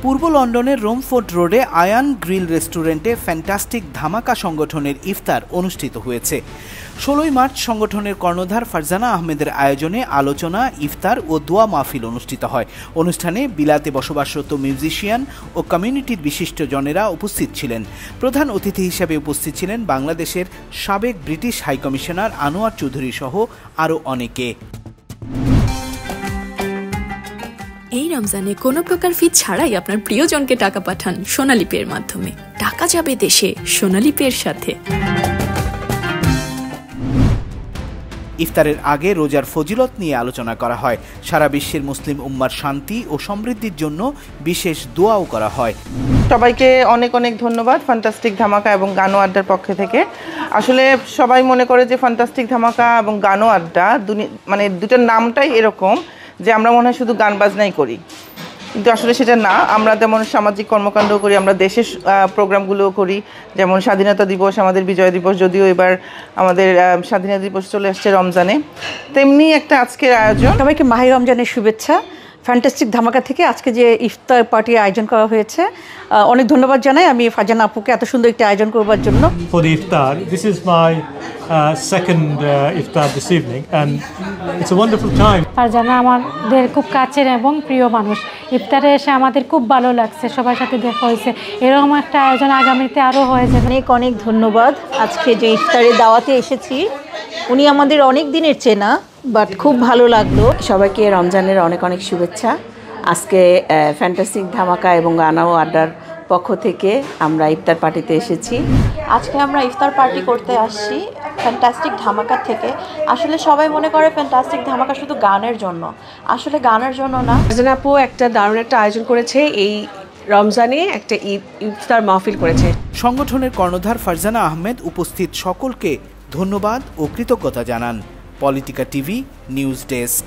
পূর্ব লন্ডনের রোমফোর্ড রোডে আয়ান গ্রিল রেস্টুরেন্টে ফ্যান্টাস্টিক ধামাকা সংগঠনের ইফতার অনুষ্ঠিত হয়েছে। 16 মার্চ সংগঠনের কর্ণধার ফারজানা আহমেদের আয়োজনে আলোচনা, ইফতার ও দোয়া মাহফিল অনুষ্ঠিত হয়। অনুষ্ঠানে বিলাতে বসবাসরত মিউজিশিয়ান ও কমিউনিটির বিশিষ্টজনেরা উপস্থিত ছিলেন। প্রধান অতিথি হিসেবে উপস্থিত ছিলেন বাংলাদেশের সাবেক ব্রিটিশ হাইকমিশনার আনোয়ার চৌধুরী সহ আরও অনেকে। এই রমজানে কোনো প্রকার ফি ছাড়াই আপনার প্রিয়জনকে টাকা পাঠান সোনালী পের মাধ্যমে। টাকা যাবে দেশে সোনালী পের সাথে। ইফতারের আগে রোজার ফজিলত নিয়ে আলোচনা করা হয়। সারা বিশ্বের মুসলিম উম্মার শান্তি ও সমৃদ্ধির জন্য বিশেষ দোয়াও করা হয়। সবাইকে অনেক অনেক ধন্যবাদ ফ্যান্টাস্টিক ধামাকা এবং গানো আড্ডার পক্ষ থেকে। আসলে সবাই মনে করে যে ফ্যান্টাস্টিক ধামাকা এবং গানো আড্ডা মানে দুটার নামটাই এরকম যে আমরা মনে হয় শুধু গান বাজনাই করি, কিন্তু আসলে সেটা না। আমরা যেমন সামাজিক কর্মকাণ্ড করি, আমরা দেশের প্রোগ্রামগুলোও করি, যেমন স্বাধীনতা দিবস, আমাদের বিজয় দিবস, যদিও এবার আমাদের স্বাধীনতা দিবস চলে আসছে রমজানে, তেমনি একটা আজকের আয়োজন। সবাইকে মাহে রমজানের শুভেচ্ছা। ফ্যান্টাস্টিক ধামাকা থেকে আজকে যে ইফতার পার্টি আয়োজন করা হয়েছে, অনেক ধন্যবাদ জানাই আমি ফারজানা আপুকে এত সুন্দর একটা আয়োজন করবার জন্য। For the iftar, this is my second iftar this evening and it's a wonderful time. Farzana আমাদের খুব কাছের এবং প্রিয় মানুষ। ইফতারে এসে আমাদের খুব ভালো লাগছে, সবার সাথে দেখা হয়েছে। এরকম একটা আয়োজন আগামীতে আরও হয়ে যাবে। অনেক অনেক ধন্যবাদ। আজকে যে ইফতারে দাওয়াতে এসেছি, উনি আমাদের অনেক দিনের চেনা, বাট খুব ভালো লাগলো। সবাইকে রমজানের অনেক অনেক শুভেচ্ছা। আজকে ফ্যান্টাস্টিক ধামাকা এবং গানো আড্ডার পক্ষ থেকে আমরা ইফতার পার্টিতে এসেছি। আজকে আমরা ইফতার পার্টি করতে আসছি ফ্যান্টাস্টিক ধামাকা থেকে। আসলে সবাই মনে করে ফ্যান্টাস্টিক ধামাকা শুধু গানের জন্য, আসলে গানের জন্য না। ফারজানা আপু একটা দারুণ একটা আয়োজন করেছে, এই রমজানে একটা ইফতার মাহফিল করেছে। সংগঠনের কর্ণধার ফারজানা আহমেদ উপস্থিত সকলকে ধন্যবাদ ও কৃতজ্ঞতা জানান। Politika TV news desk.